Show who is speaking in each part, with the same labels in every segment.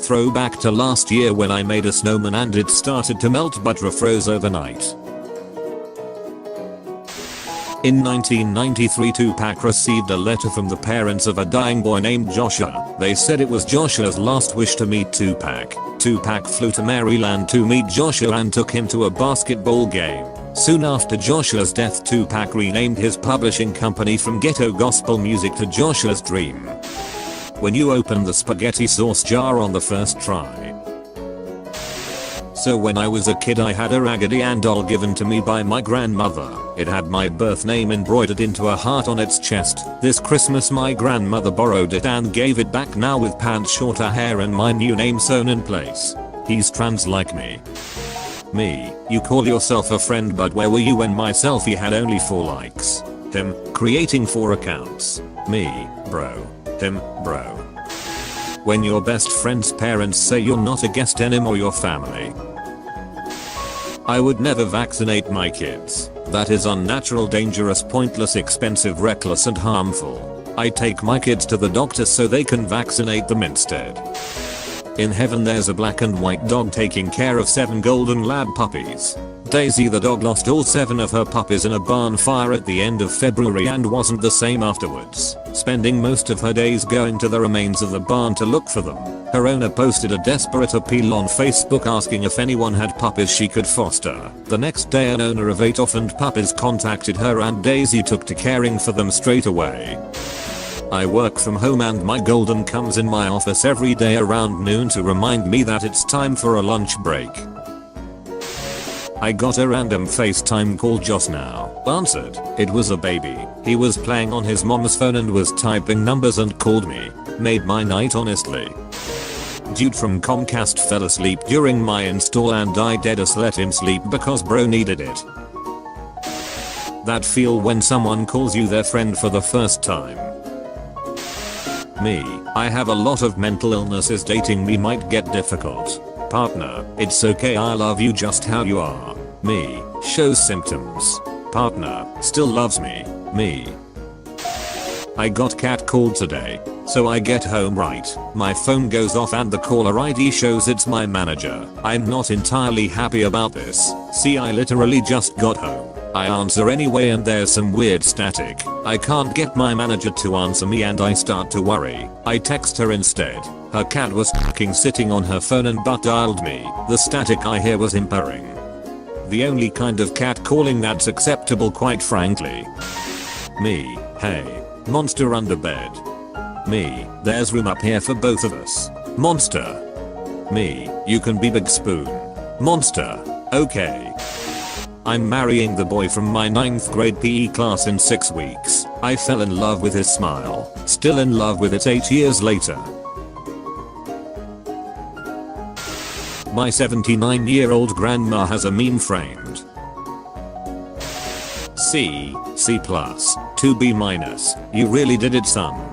Speaker 1: Throwback to last year when I made a snowman and it started to melt but refroze overnight. In 1993, Tupac received a letter from the parents of a dying boy named Joshua. They said it was Joshua's last wish to meet Tupac. Tupac flew to Maryland to meet Joshua and took him to a basketball game. Soon after Joshua's death, Tupac renamed his publishing company from Ghetto Gospel Music to Joshua's Dream. When you open the spaghetti sauce jar on the first try. So when I was a kid, I had a Raggedy Ann doll given to me by my grandmother. It had my birth name embroidered into a heart on its chest. This Christmas my grandmother borrowed it and gave it back, now with pants, shorter hair and my new name sewn in place. He's trans like me. Me, you call yourself a friend, but where were you when my selfie had only 4 likes? Him, creating 4 accounts. Me, bro. Him, bro. When your best friend's parents say you're not a guest anymore, your family. I would never vaccinate my kids. That is unnatural, dangerous, pointless, expensive, reckless and harmful. I take my kids to the doctor so they can vaccinate them instead. In heaven there's a black and white dog taking care of 7 golden lab puppies. Daisy the dog lost all 7 of her puppies in a barn fire at the end of February and wasn't the same afterwards, spending most of her days going to the remains of the barn to look for them. Her owner posted a desperate appeal on Facebook asking if anyone had puppies she could foster. The next day an owner of 8 orphaned puppies contacted her and Daisy took to caring for them straight away. I work from home and my golden comes in my office every day around noon to remind me that it's time for a lunch break. I got a random FaceTime call just now. Answered. It was a baby. He was playing on his mom's phone and was typing numbers and called me. Made my night, honestly. Dude from Comcast fell asleep during my install and I deadass let him sleep because bro needed it. That feel when someone calls you their friend for the first time. Me, I have a lot of mental illnesses, dating me might get difficult. Partner, it's okay, I love you just how you are. Me, shows symptoms. Partner, still loves me. Me. I got catcalled today. So I get home right. My phone goes off and the caller ID shows it's my manager. I'm not entirely happy about this. See, I literally just got home. I answer anyway and there's some weird static. I can't get my manager to answer me and I start to worry. I text her instead. Her cat was fucking sitting on her phone and butt dialed me. The static I hear was him purring. The only kind of cat calling that's acceptable, quite frankly. Me, hey, monster under bed. Me, there's room up here for both of us. Monster. Me, you can be Big Spoon. Monster. Okay. I'm marrying the boy from my 9th grade PE class in 6 weeks. I fell in love with his smile. Still in love with it 8 years later. My 79-year-old grandma has a meme framed. C, C+, 2B-. You really did it, son.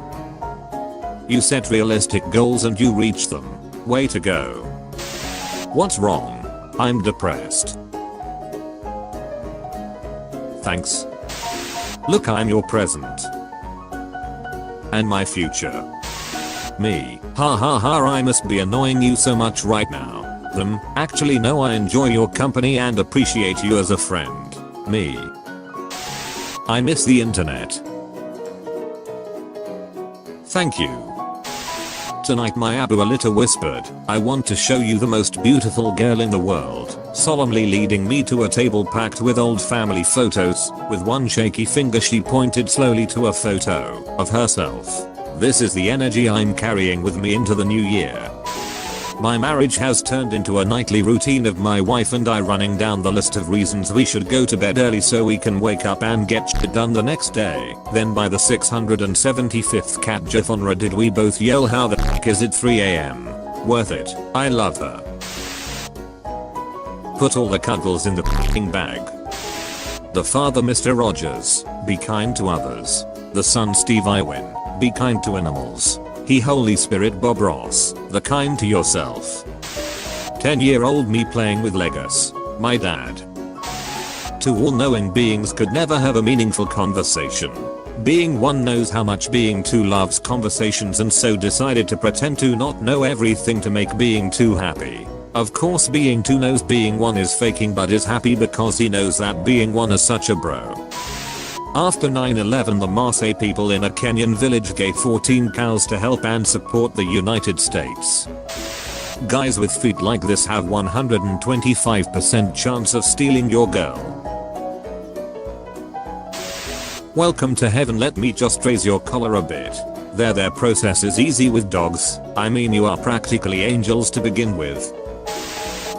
Speaker 1: You set realistic goals and you reached them. Way to go. What's wrong? I'm depressed. Thanks. Look, I'm your present. And my future. Me, ha ha ha, I must be annoying you so much right now. Them, actually no, I enjoy your company and appreciate you as a friend. Me. I miss the internet. Thank you. Tonight my Abuelita whispered, I want to show you the most beautiful girl in the world, solemnly leading me to a table packed with old family photos. With one shaky finger she pointed slowly to a photo of herself. This is the energy I'm carrying with me into the new year. My marriage has turned into a nightly routine of my wife and I running down the list of reasons we should go to bed early so we can wake up and get shit done the next day. Then by the 675th cat gif on Reddit we both yell, how the heck is it 3 AM? Worth it. I love her. Put all the cuddles in the f***ing bag. The father, Mr. Rogers, be kind to others. The son, Steve Irwin, be kind to animals. He, Holy Spirit, Bob Ross, the kind to yourself. 10-year-old me playing with Legos. My dad. Two all-knowing beings could never have a meaningful conversation. Being one knows how much being two loves conversations and so decided to pretend to not know everything to make being two happy. Of course being two knows being one is faking but is happy because he knows that being one is such a bro. After 9/11 the Maasai people in a Kenyan village gave 14 cows to help and support the United States. Guys with feet like this have 125% chance of stealing your girl. Welcome to heaven, let me just raise your collar a bit. Their process is easy with dogs, I mean you are practically angels to begin with.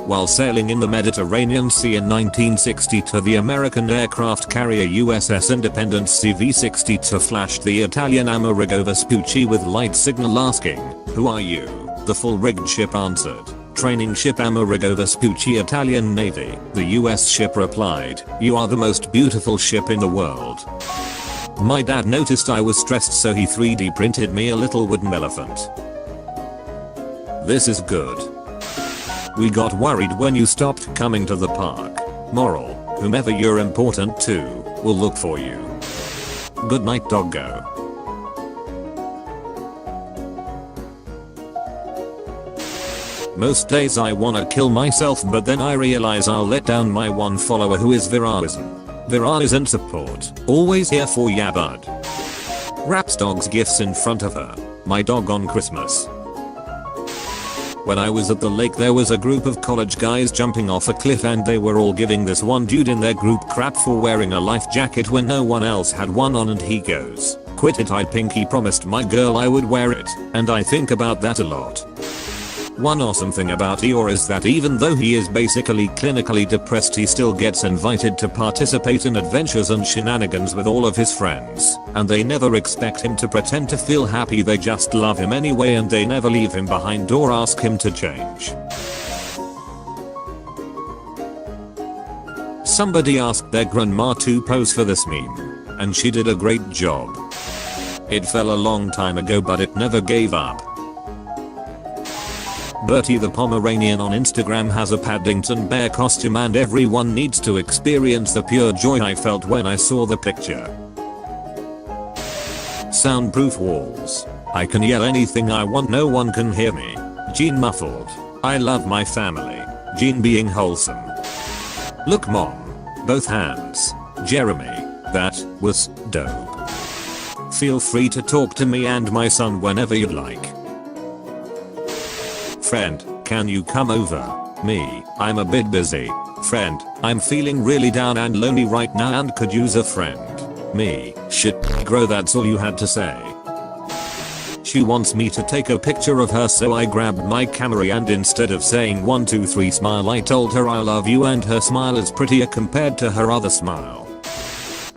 Speaker 1: While sailing in the Mediterranean Sea in 1962 the American aircraft carrier USS Independence CV-62 flashed the Italian Amerigo Vespucci with light signal asking, "Who are you?" The full rigged ship answered, "Training ship Amerigo Vespucci, Italian Navy." The US ship replied, "You are the most beautiful ship in the world." My dad noticed I was stressed so he 3D printed me a little wooden elephant. This is good. We got worried when you stopped coming to the park. Moral: whomever you're important to will look for you. Good night, doggo. Most days I wanna kill myself but then I realize I'll let down my one follower who is Viralism. Viral is in support. Always here for ya bud. Wraps dog's gifts in front of her. My dog on Christmas. When I was at the lake there was a group of college guys jumping off a cliff and they were all giving this one dude in their group crap for wearing a life jacket when no one else had one on and he goes, "Quit it, I pinky promised my girl I would wear it," and I think about that a lot. One awesome thing about Eeyore is that even though he is basically clinically depressed he still gets invited to participate in adventures and shenanigans with all of his friends, and they never expect him to pretend to feel happy, they just love him anyway and they never leave him behind or ask him to change. Somebody asked their grandma to pose for this meme, and she did a great job. It fell a long time ago but it never gave up. Bertie the Pomeranian on Instagram has a Paddington Bear costume and everyone needs to experience the pure joy I felt when I saw the picture. Soundproof walls. I can yell anything I want, no one can hear me. Gene muffled. I love my family. Gene being wholesome. Look mom. Both hands. Jeremy. That was dope. Feel free to talk to me and my son whenever you'd like. Friend, can you come over? Me, I'm a bit busy. Friend, I'm feeling really down and lonely right now and could use a friend. Me, shit bro, that's all you had to say. She wants me to take a picture of her so I grabbed my camera and instead of saying 1 2 3 smile I told her I love you and her smile is prettier compared to her other smile.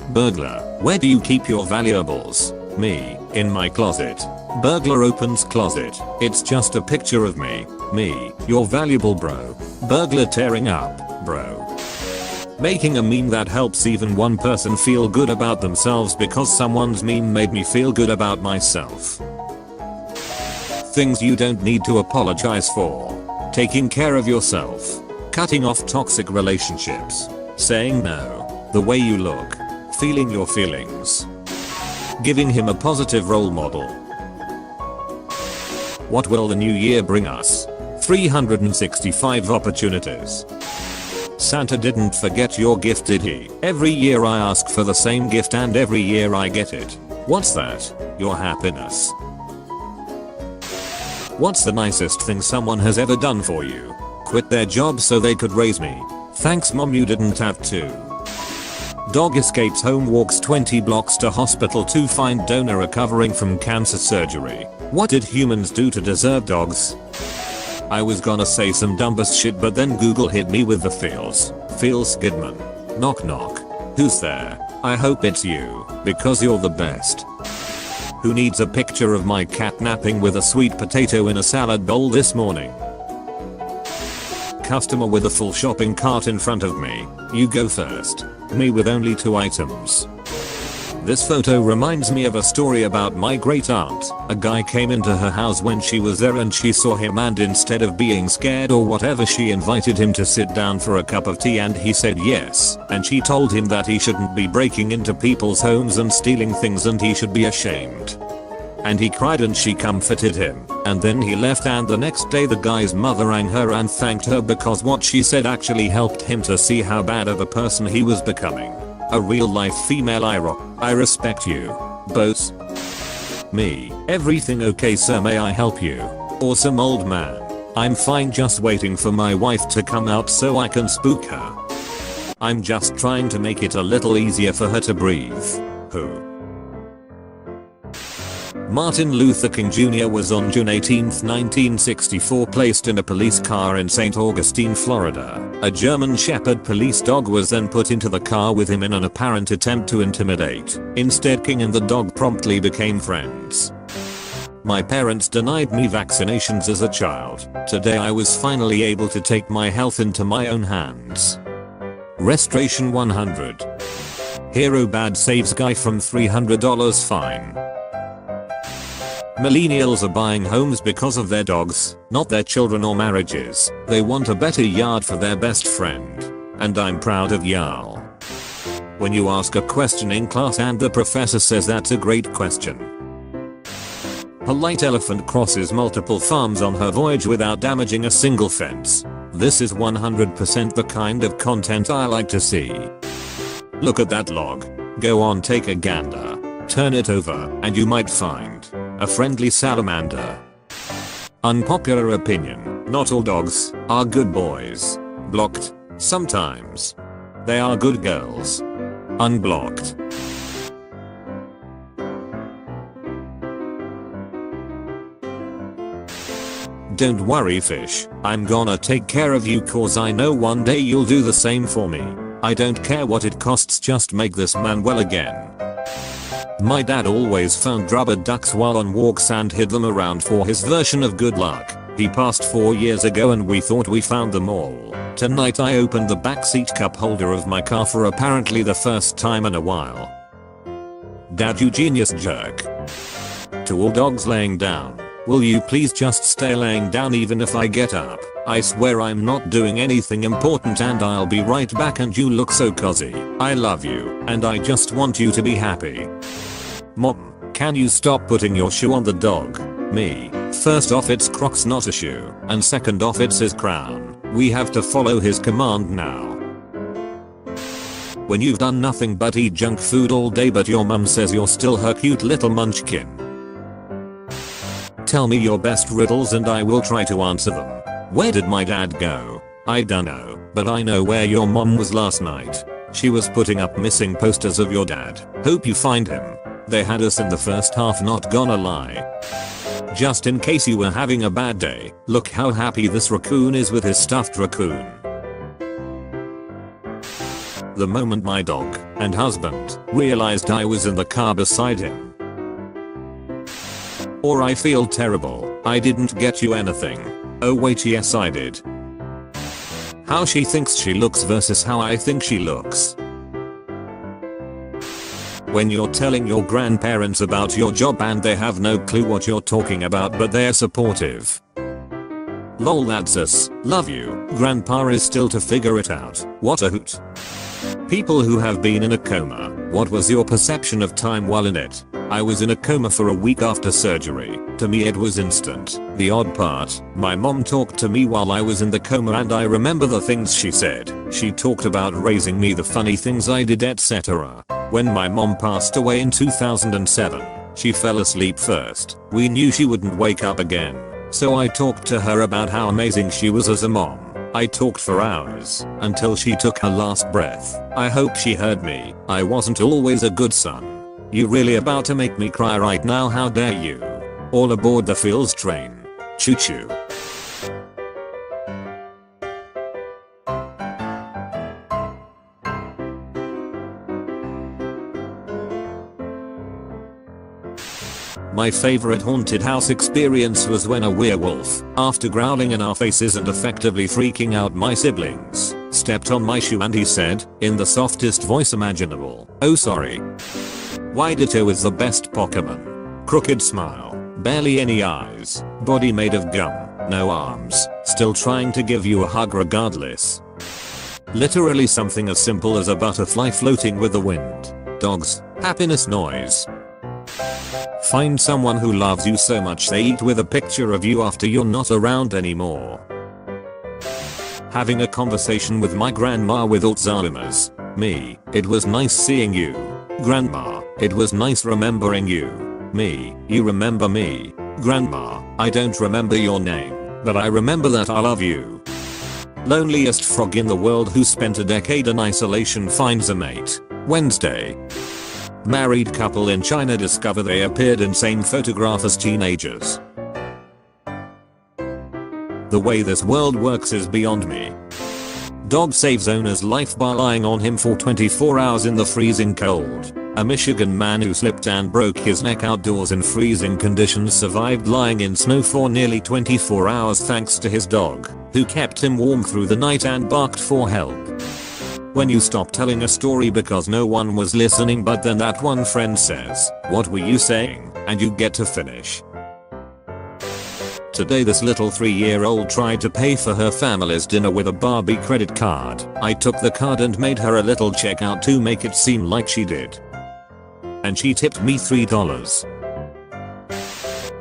Speaker 1: Burglar, where do you keep your valuables? Me, in my closet. Burglar opens closet. It's just a picture of me. Me, you're valuable bro. Burglar tearing up, bro. Making a meme that helps even one person feel good about themselves because someone's meme made me feel good about myself. Things you don't need to apologize for. Taking care of yourself. Cutting off toxic relationships. Saying no. The way you look. Feeling your feelings. Giving him a positive role model. What will the new year bring us? 365 opportunities. Santa didn't forget your gift, did he? Every year I ask for the same gift and every year I get it. What's that? Your happiness. What's the nicest thing someone has ever done for you? Quit their job so they could raise me. Thanks mom, you didn't have to. Dog escapes home, walks 20 blocks to hospital to find donor recovering from cancer surgery. What did humans do to deserve dogs? I was gonna say some dumbest shit but then Google hit me with the feels. Feels Skidman. Knock knock. Who's there? I hope it's you, because you're the best. Who needs a picture of my cat napping with a sweet potato in a salad bowl this morning? Customer with a full shopping cart in front of me. You go first. Me with only 2 items. This photo reminds me of a story about my great aunt. A guy came into her house when she was there and she saw him, and instead of being scared or whatever, she invited him to sit down for a cup of tea and he said yes. And she told him that he shouldn't be breaking into people's homes and stealing things and he should be ashamed. And he cried and she comforted him. And then he left, and the next day the guy's mother rang her and thanked her because what she said actually helped him to see how bad of a person he was becoming. A real life female IRO. I respect you. Both. Me. Everything okay sir, may I help you? Awesome old man. I'm fine, just waiting for my wife to come out so I can spook her. I'm just trying to make it a little easier for her to breathe. Who? Martin Luther King Jr. was on June 18, 1964 placed in a police car in St. Augustine, Florida. A German Shepherd police dog was then put into the car with him in an apparent attempt to intimidate. Instead, King and the dog promptly became friends. My parents denied me vaccinations as a child. Today I was finally able to take my health into my own hands. Restoration 100. Hero bad saves guy from $300 fine. Millennials are buying homes because of their dogs, not their children or marriages. They want a better yard for their best friend. And I'm proud of y'all. When you ask a question in class and the professor says that's a great question. Polite elephant crosses multiple farms on her voyage without damaging a single fence. This is 100% the kind of content I like to see. Look at that log. Go on, take a gander. Turn it over, and you might find a friendly salamander. Unpopular opinion. Not all dogs are good boys. Blocked. Sometimes. They are good girls. Unblocked. Don't worry fish, I'm gonna take care of you cause I know one day you'll do the same for me. I don't care what it costs, just make this man well again. My dad always found rubber ducks while on walks and hid them around for his version of good luck. He passed 4 years ago and we thought we found them all. Tonight I opened the backseat cup holder of my car for apparently the first time in a while. Dad, you genius jerk. To all dogs laying down, will you please just stay laying down even if I get up? I swear I'm not doing anything important and I'll be right back, and you look so cozy. I love you and I just want you to be happy. Mom, can you stop putting your shoe on the dog? Me. First off, it's Crocs, not a shoe, and second off, it's his crown. We have to follow his command now. When you've done nothing but eat junk food all day but your mum says you're still her cute little munchkin. Tell me your best riddles and I will try to answer them. Where did my dad go? I dunno, but I know where your mom was last night. She was putting up missing posters of your dad. Hope you find him. They had us in the first half, not gonna lie. Just in case you were having a bad day, look how happy this raccoon is with his stuffed raccoon. The moment my dog and husband realized I was in the car beside him. Or I feel terrible, I didn't get you anything. Oh wait, yes I did. How she thinks she looks versus how I think she looks. When you're telling your grandparents about your job and they have no clue what you're talking about but they're supportive. Lol, that's us. Love you. Grandpa is still to figure it out. What a hoot. People who have been in a coma. What was your perception of time while in it? I was in a coma for a week after surgery. To me it was instant. The odd part, my mom talked to me while I was in the coma and I remember the things she said. She talked about raising me, the funny things I did, etc. When my mom passed away in 2007, she fell asleep first. We knew she wouldn't wake up again. So I talked to her about how amazing she was as a mom. I talked for hours, until she took her last breath. I hope she heard me. I wasn't always a good son. You really about to make me cry right now, how dare you. All aboard the Feels train. Choo choo. My favorite haunted house experience was when a werewolf, after growling in our faces and effectively freaking out my siblings, stepped on my shoe and he said, in the softest voice imaginable, "Oh sorry." Widito is the best Pokemon. Crooked smile, barely any eyes, body made of gum, no arms, still trying to give you a hug regardless. Literally something as simple as a butterfly floating with the wind. Dogs, happiness noise. Find someone who loves you so much they eat with a picture of you after you're not around anymore. Having a conversation with my grandma with Alzheimer's. Me, it was nice seeing you. Grandma, it was nice remembering you. Me, you remember me. Grandma, I don't remember your name, but I remember that I love you. Loneliest frog in the world who spent a decade in isolation finds a mate. Wednesday. Married couple in China discover they appeared in same photograph as teenagers. The way this world works is beyond me. Dog saves owner's life by lying on him for 24 hours in the freezing cold. A Michigan man who slipped and broke his neck outdoors in freezing conditions survived lying in snow for nearly 24 hours thanks to his dog, who kept him warm through the night and barked for help. When you stop telling a story because no one was listening but then that one friend says, "What were you saying?" and you get to finish. Today this little 3-year-old tried to pay for her family's dinner with a Barbie credit card. I took the card and made her a little checkout to make it seem like she did. And she tipped me $3.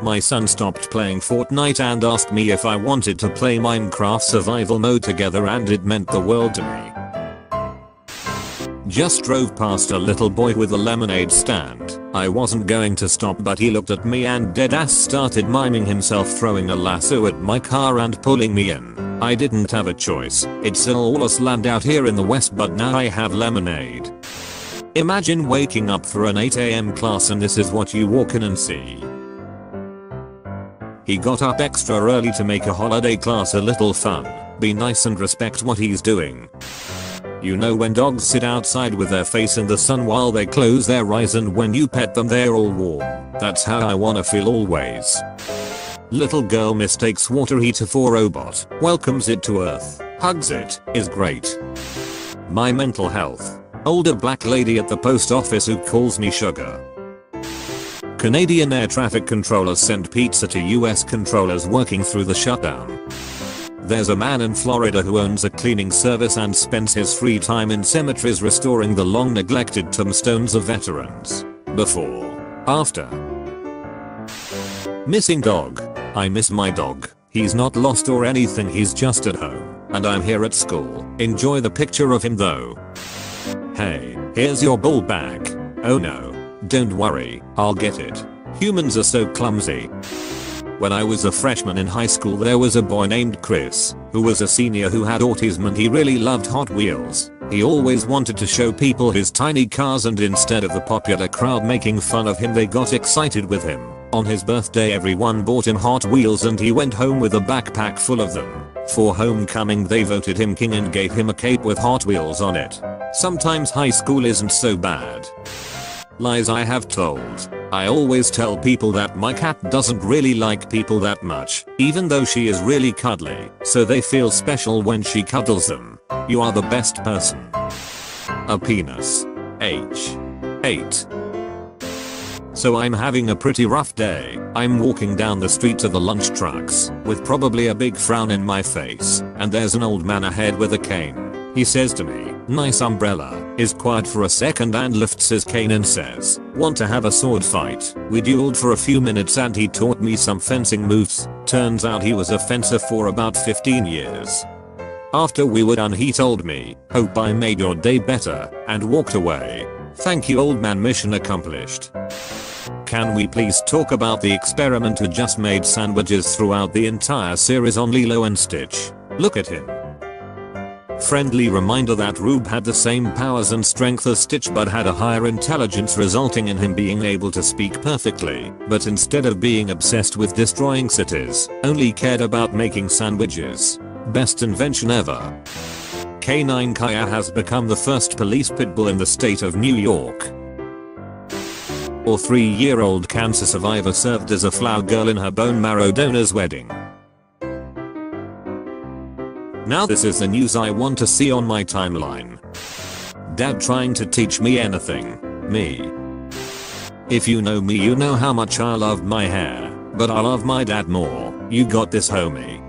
Speaker 1: My son stopped playing Fortnite and asked me if I wanted to play Minecraft survival mode together and it meant the world to me. Just drove past a little boy with a lemonade stand. I wasn't going to stop but he looked at me and deadass started miming himself throwing a lasso at my car and pulling me in. I didn't have a choice. It's a lawless land out here in the west but now I have lemonade. Imagine waking up for an 8 AM class and this is what you walk in and see. He got up extra early to make a holiday class a little fun. Be nice and respect what he's doing. You know when dogs sit outside with their face in the sun while they close their eyes and when you pet them they're all warm. That's how I wanna feel always. Little girl mistakes water heater for robot, welcomes it to earth, hugs it, is great. My mental health. Older black lady at the post office who calls me sugar. Canadian air traffic controllers send pizza to US controllers working through the shutdown. There's a man in Florida who owns a cleaning service and spends his free time in cemeteries restoring the long neglected tombstones of veterans. Before. After. Missing dog. I miss my dog. He's not lost or anything, he's just at home. And I'm here at school. Enjoy the picture of him though. Hey, here's your ball back. Oh no. Don't worry, I'll get it. Humans are so clumsy. When I was a freshman in high school there was a boy named Chris, who was a senior who had autism and he really loved Hot Wheels. He always wanted to show people his tiny cars and instead of the popular crowd making fun of him they got excited with him. On his birthday everyone bought him Hot Wheels and he went home with a backpack full of them. For homecoming they voted him king and gave him a cape with Hot Wheels on it. Sometimes high school isn't so bad. Lies I have told. I always tell people that my cat doesn't really like people that much, even though she is really cuddly, so they feel special when she cuddles them. You are the best person. A penis. H. 8. So I'm having a pretty rough day. I'm walking down the street to the lunch trucks, with probably a big frown in my face, and there's an old man ahead with a cane. He says to me, "Nice umbrella," is quiet for a second and lifts his cane and says, "Want to have a sword fight?" We dueled for a few minutes and he taught me some fencing moves. Turns out he was a fencer for about 15 years. After we were done he told me, "Hope I made your day better," and walked away. Thank you old man, mission accomplished. Can we please talk about the experiment who just made sandwiches throughout the entire series on Lilo and Stitch? Look at him. Friendly reminder that Rube had the same powers and strength as Stitch but had a higher intelligence resulting in him being able to speak perfectly, but instead of being obsessed with destroying cities, only cared about making sandwiches. Best invention ever. Canine Kaya has become the first police pit bull in the state of New York. Or 3-year-old cancer survivor served as a flower girl in her bone marrow donor's wedding. Now this is the news I want to see on my timeline. Dad trying to teach me anything. Me. If you know me, you know how much I love my hair, but I love my dad more. You got this, homie.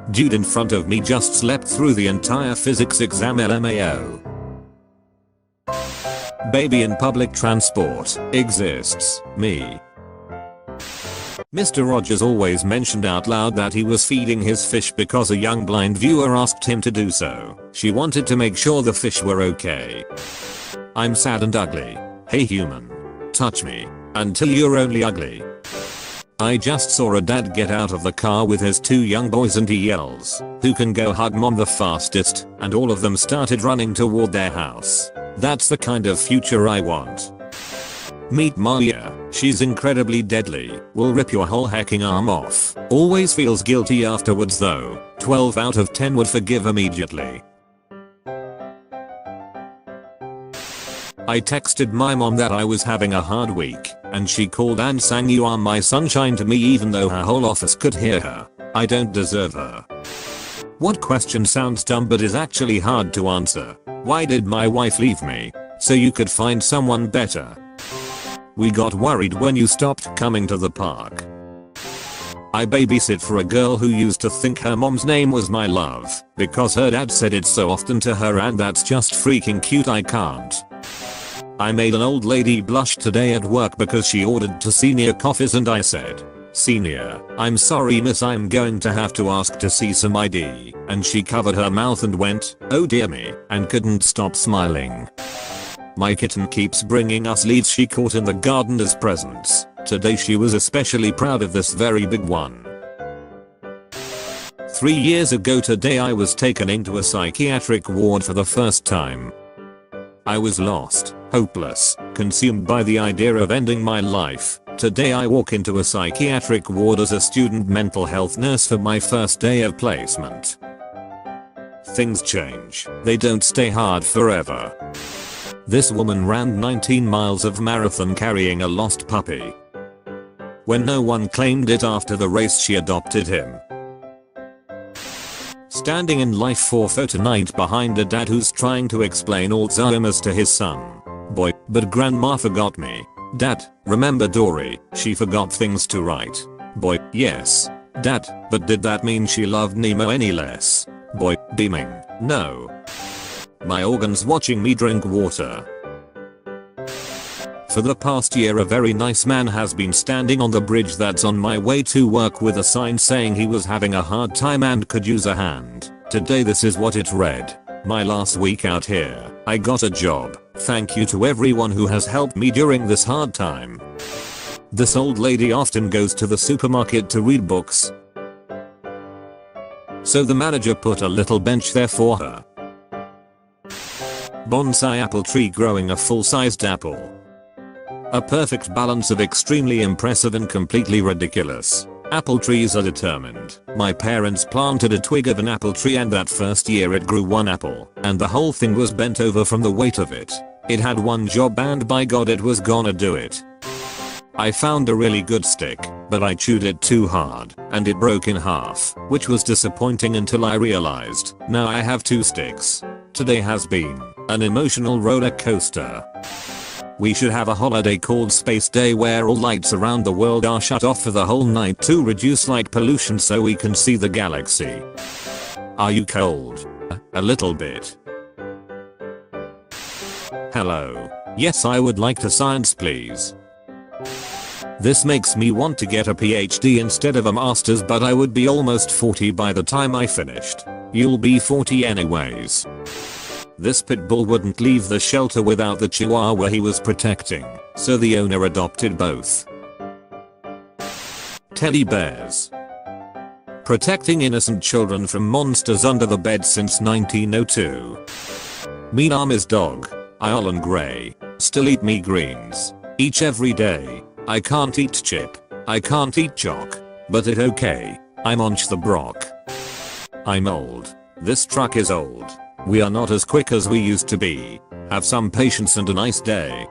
Speaker 1: Dude in front of me just slept through the entire physics exam, LMAO. Baby in public transport exists, me. Mr. Rogers always mentioned out loud that he was feeding his fish because a young blind viewer asked him to do so. She wanted to make sure the fish were okay. I'm sad and ugly. Hey human. Touch me. Until you're only ugly. I just saw a dad get out of the car with his 2 young boys and he yells, "Who can go hug mom the fastest?" And all of them started running toward their house. That's the kind of future I want. Meet Maya. She's incredibly deadly. Will rip your whole hacking arm off. Always feels guilty afterwards though. 12 out of 10 would forgive immediately. I texted my mom that I was having a hard week, and she called and sang "You Are My Sunshine" to me even though her whole office could hear her. I don't deserve her. What question sounds dumb but is actually hard to answer? Why did my wife leave me? So you could find someone better. We got worried when you stopped coming to the park. I babysit for a girl who used to think her mom's name was My Love because her dad said it so often to her, and that's just freaking cute. I can't. I made an old lady blush today at work because she ordered 2 senior coffees and I said, "Senior, I'm sorry miss, I'm going to have to ask to see some ID." And she covered her mouth and went, "Oh dear me," and couldn't stop smiling. My kitten keeps bringing us leaves she caught in the garden as presents. Today she was especially proud of this very big one. 3 years ago today I was taken into a psychiatric ward for the first time. I was lost, hopeless, consumed by the idea of ending my life. Today I walk into a psychiatric ward as a student mental health nurse for my first day of placement. Things change. They don't stay hard forever. This woman ran 19 miles of marathon carrying a lost puppy. When no one claimed it after the race, she adopted him. Standing in life for photo night behind a dad who's trying to explain Alzheimer's to his son. Boy, but grandma forgot me. Dad, remember Dory? She forgot things to write. Boy, yes. Dad, but did that mean she loved Nemo any less? Boy, beaming. No. My organs watching me drink water. For the past year a very nice man has been standing on the bridge that's on my way to work with a sign saying he was having a hard time and could use a hand. Today this is what it read. "My last week out here, I got a job. Thank you to everyone who has helped me during this hard time." This old lady often goes to the supermarket to read books. So the manager put a little bench there for her. Bonsai apple tree growing a full-sized apple. A perfect balance of extremely impressive and completely ridiculous. Apple trees are determined. My parents planted a twig of an apple tree and that first year it grew 1 apple, and the whole thing was bent over from the weight of it. It had one job and by God it was gonna do it. I found a really good stick, but I chewed it too hard, and it broke in half, which was disappointing until I realized, now I have 2 sticks. Today has been an emotional roller coaster. We should have a holiday called Space Day where all lights around the world are shut off for the whole night to reduce light pollution so we can see the galaxy. Are you cold? A little bit. Hello. Yes, I would like to science please. This makes me want to get a PhD instead of a master's, but I would be almost 40 by the time I finished. You'll be 40 anyways. This pit bull wouldn't leave the shelter without the chihuahua he was protecting, so the owner adopted both. Teddy bears. Protecting innocent children from monsters under the bed since 1902. Mean Army's dog, Isle Grey, still eat me greens. Each every day. I can't eat chip. I can't eat chalk. But it okay. I munch the brock. I'm old. This truck is old. We are not as quick as we used to be. Have some patience and a nice day.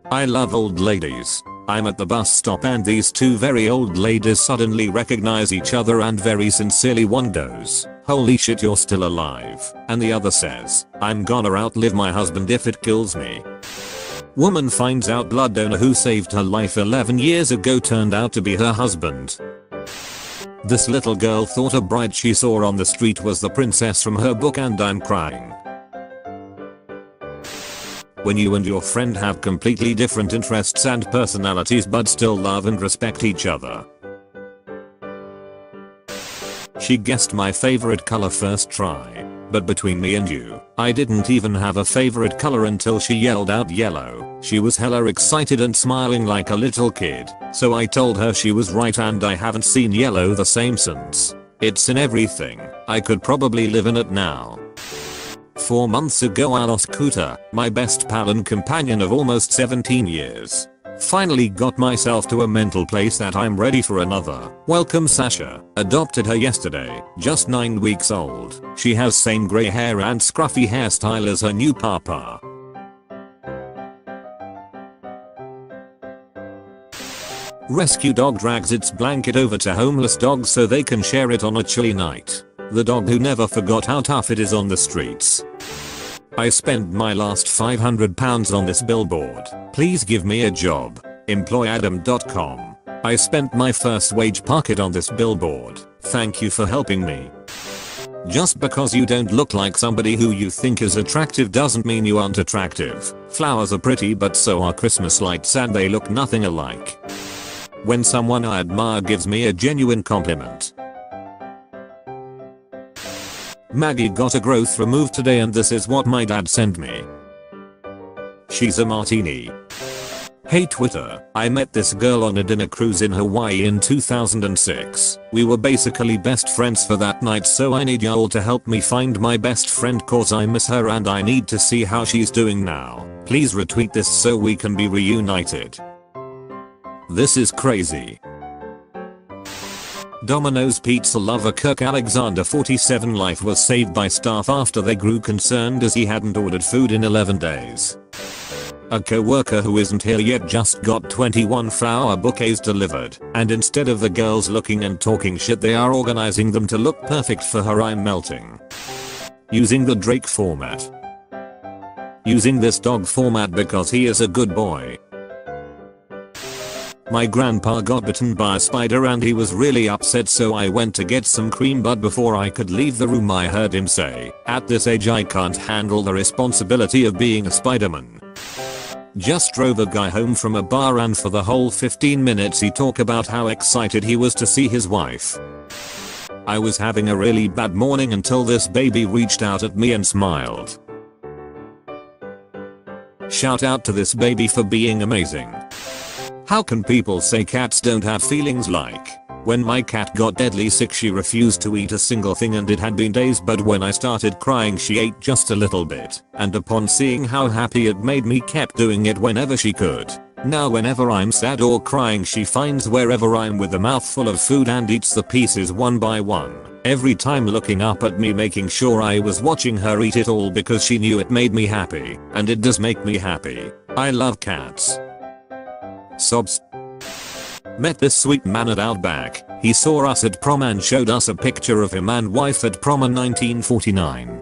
Speaker 1: I love old ladies. I'm at the bus stop and these 2 very old ladies suddenly recognize each other and very sincerely one goes, "Holy shit, you're still alive." And the other says, "I'm gonna outlive my husband if it kills me." Woman finds out blood donor who saved her life 11 years ago turned out to be her husband. This little girl thought a bride she saw on the street was the princess from her book and I'm crying. When you and your friend have completely different interests and personalities but still love and respect each other. She guessed my favorite color first try, but between me and you, I didn't even have a favorite color until she yelled out yellow. She was hella excited and smiling like a little kid, so I told her she was right and I haven't seen yellow the same since. It's in everything. I could probably live in it now. 4 months ago I lost Kuta, my best pal and companion of almost 17 years. Finally got myself to a mental place that I'm ready for another. Welcome Sasha. Adopted her yesterday, just 9 weeks old. She has same grey hair and scruffy hairstyle as her new papa. Rescue dog drags its blanket over to homeless dogs so they can share it on a chilly night. The dog who never forgot how tough it is on the streets. I spent my last £500 on this billboard. Please give me a job. Employadam.com. I spent my first wage pocket on this billboard. Thank you for helping me. Just because you don't look like somebody who you think is attractive doesn't mean you aren't attractive. Flowers are pretty but so are Christmas lights and they look nothing alike. When someone I admire gives me a genuine compliment. Maggie got a growth removed today and this is what my dad sent me. She's a martini. Hey Twitter, I met this girl on a dinner cruise in Hawaii in 2006. We were basically best friends for that night so I need y'all to help me find my best friend cause I miss her and I need to see how she's doing now. Please retweet this so we can be reunited. This is crazy. Domino's pizza lover Kirk Alexander 47 life was saved by staff after they grew concerned as he hadn't ordered food in 11 days. A co-worker who isn't here yet just got 21 flower bouquets delivered, and instead of the girls looking and talking shit they are organizing them to look perfect for her. I'm melting. Using the Drake format. Using this dog format because he is a good boy. My grandpa got bitten by a spider and he was really upset so I went to get some cream but before I could leave the room I heard him say, "At this age I can't handle the responsibility of being a Spider-Man." Just drove a guy home from a bar and for the whole 15 minutes he talked about how excited he was to see his wife. I was having a really bad morning until this baby reached out at me and smiled. Shout out to this baby for being amazing. How can people say cats don't have feelings? Like, when my cat got deadly sick she refused to eat a single thing and it had been days but when I started crying she ate just a little bit and upon seeing how happy it made me kept doing it whenever she could. Now whenever I'm sad or crying she finds wherever I'm with a mouthful of food and eats the pieces one by one. Every time looking up at me making sure I was watching her eat it all because she knew it made me happy and it does make me happy. I love cats. Sobs. Met this sweet man at Outback. He saw us at prom and showed us a picture of him and wife at prom in 1949.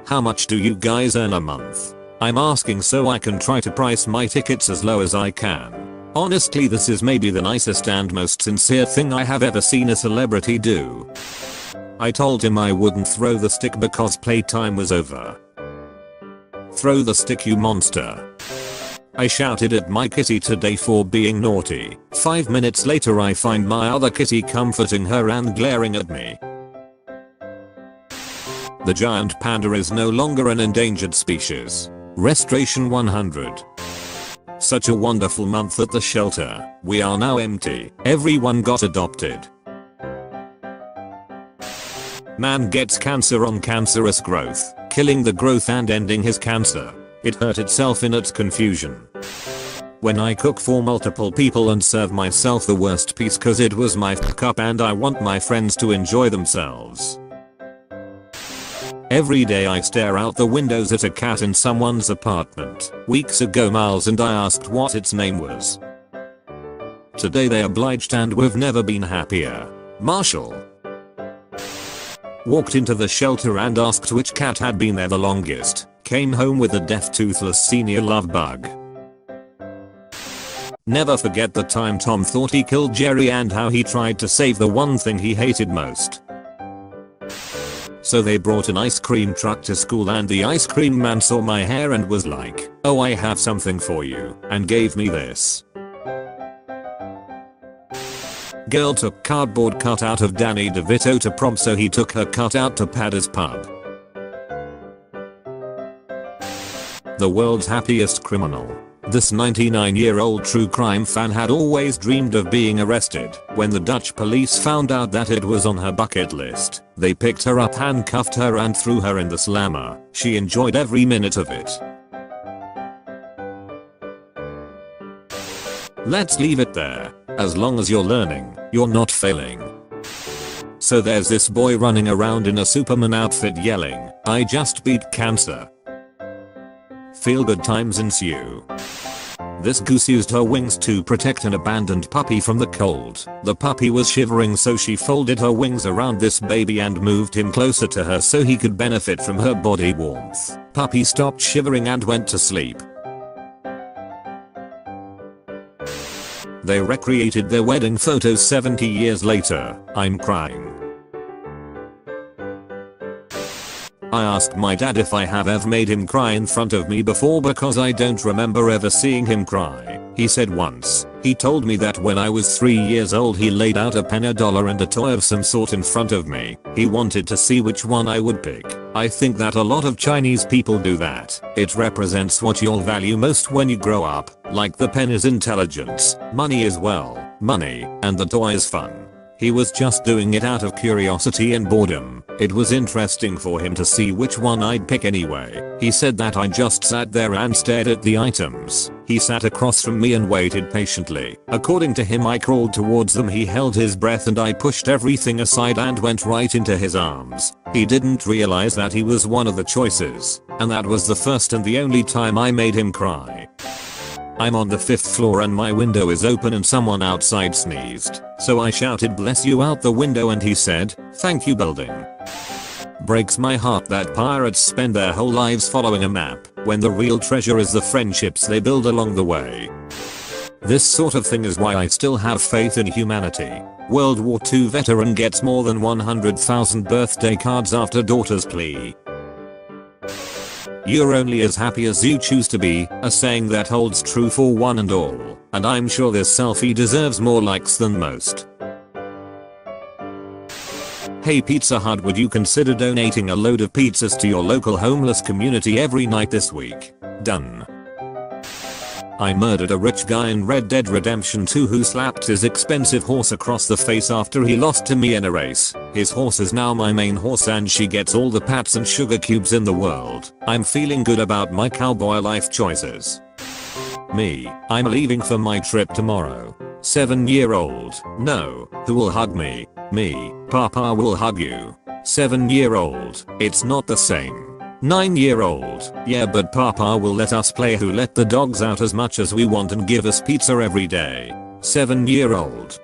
Speaker 1: How much do you guys earn a month? I'm asking so I can try to price my tickets as low as I can. Honestly this is maybe the nicest and most sincere thing I have ever seen a celebrity do. I told him I wouldn't throw the stick because playtime was over. Throw the stick you monster. I shouted at my kitty today for being naughty. 5 minutes later I find my other kitty comforting her and glaring at me. The giant panda is no longer an endangered species. Restoration 100. Such a wonderful month at the shelter. We are now empty. Everyone got adopted. Man gets cancer on cancerous growth, killing the growth and ending his cancer. It hurt itself in its confusion. When I cook for multiple people and serve myself the worst piece cause it was my fuck up and I want my friends to enjoy themselves. Every day I stare out the windows at a cat in someone's apartment. Weeks ago Miles and I asked what its name was. Today they obliged and we've never been happier. Marshall. Walked into the shelter and asked which cat had been there the longest. came home with a deaf toothless senior love bug. Never forget the time Tom thought he killed Jerry and how he tried to save the one thing he hated most. So they brought an ice cream truck to school and the ice cream man saw my hair and was like, "Oh, I have something for you," and gave me this. Girl took cardboard cutout of Danny DeVito to prom so he took her cutout to Paddy's pub. The world's happiest criminal. This 99-year-old true crime fan had always dreamed of being arrested. When the Dutch police found out that it was on her bucket list, they picked her up, handcuffed her and threw her in the slammer. She enjoyed every minute of it. Let's leave it there. As long as you're learning, you're not failing. So there's this boy running around in a Superman outfit yelling, "I just beat cancer." Feel good times ensue. This goose used her wings to protect an abandoned puppy from the cold. The puppy was shivering, so she folded her wings around this baby and moved him closer to her so he could benefit from her body warmth. Puppy stopped shivering and went to sleep. They recreated their wedding photos 70 years later. I'm crying. I asked my dad if I have ever made him cry in front of me before because I don't remember ever seeing him cry. He said once. He told me that when I was 3 years old he laid out a pen, a dollar and a toy of some sort in front of me. He wanted to see which one I would pick. I think that a lot of Chinese people do that. It represents what you'll value most when you grow up. Like the pen is intelligence, money is money, and the toy is fun. He was just doing it out of curiosity and boredom. It was interesting for him to see which one I'd pick anyway. He said that I just sat there and stared at the items. He sat across from me and waited patiently. According to him, I crawled towards them, he held his breath, and I pushed everything aside and went right into his arms. He didn't realize that he was one of the choices, and that was the first and the only time I made him cry. I'm on the 5th floor and my window is open and someone outside sneezed. So I shouted "bless you" out the window and he said, "Thank you, building." Breaks my heart that pirates spend their whole lives following a map when the real treasure is the friendships they build along the way. This sort of thing is why I still have faith in humanity. World War II veteran gets more than 100,000 birthday cards after daughter's plea. You're only as happy as you choose to be, a saying that holds true for one and all, and I'm sure this selfie deserves more likes than most. Hey Pizza Hut, would you consider donating a load of pizzas to your local homeless community every night this week? Done. I murdered a rich guy in Red Dead Redemption 2 who slapped his expensive horse across the face after he lost to me in a race. His horse is now my main horse and she gets all the pats and sugar cubes in the world. I'm feeling good about my cowboy life choices. Me, I'm leaving for my trip tomorrow. 7-year-old, no, who will hug me? Me, Papa will hug you. 7-year-old, it's not the same. 9-year-old, yeah, but Papa will let us play who let the dogs out as much as we want and give us pizza every day. 7-year-old.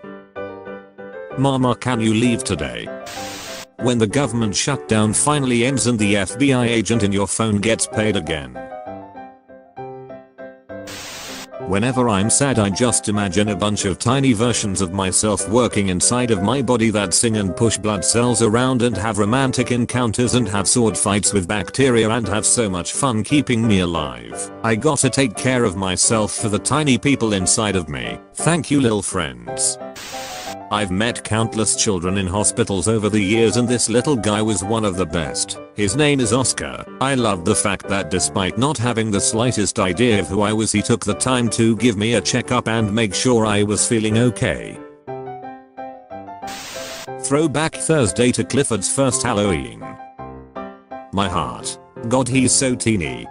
Speaker 1: Mama, can you leave today? When the government shutdown finally ends and the FBI agent in your phone gets paid again. Whenever I'm sad, I just imagine a bunch of tiny versions of myself working inside of my body that sing and push blood cells around and have romantic encounters and have sword fights with bacteria and have so much fun keeping me alive. I gotta take care of myself for the tiny people inside of me. Thank you, little friends. I've met countless children in hospitals over the years and this little guy was one of the best. His name is Oscar. I loved the fact that despite not having the slightest idea of who I was, he took the time to give me a checkup and make sure I was feeling okay. Throwback Thursday to Clifford's first Halloween. My heart. God, he's so teeny.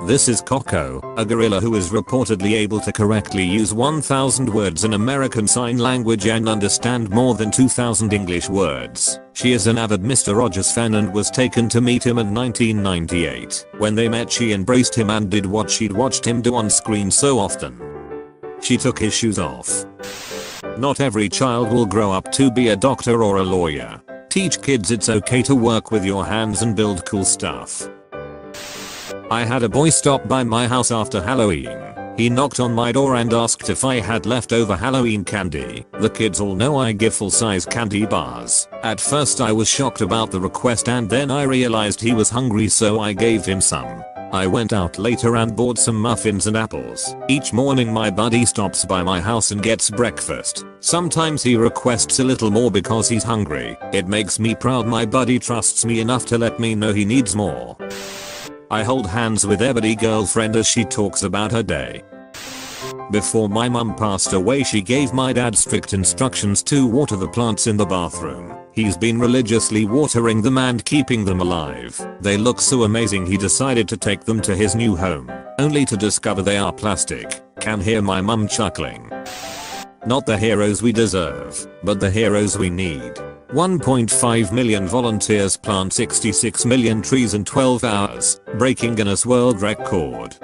Speaker 1: This is Coco, a gorilla who is reportedly able to correctly use 1,000 words in American Sign Language and understand more than 2,000 English words. She is an avid Mr. Rogers fan and was taken to meet him in 1998. When they met, she embraced him and did what she'd watched him do on screen so often. She took his shoes off. Not every child will grow up to be a doctor or a lawyer. Teach kids it's okay to work with your hands and build cool stuff. I had a boy stop by my house after Halloween. He knocked on my door and asked if I had leftover Halloween candy. The kids all know I give full-size candy bars. At first I was shocked about the request and then I realized he was hungry, so I gave him some. I went out later and bought some muffins and apples. Each morning my buddy stops by my house and gets breakfast. Sometimes he requests a little more because he's hungry. It makes me proud my buddy trusts me enough to let me know he needs more. I hold hands with every girlfriend as she talks about her day. Before my mum passed away, she gave my dad strict instructions to water the plants in the bathroom. He's been religiously watering them and keeping them alive. They look so amazing he decided to take them to his new home, only to discover they are plastic. Can hear my mum chuckling. Not the heroes we deserve, but the heroes we need. 1.5 million volunteers plant 66 million trees in 12 hours, breaking Guinness World Record.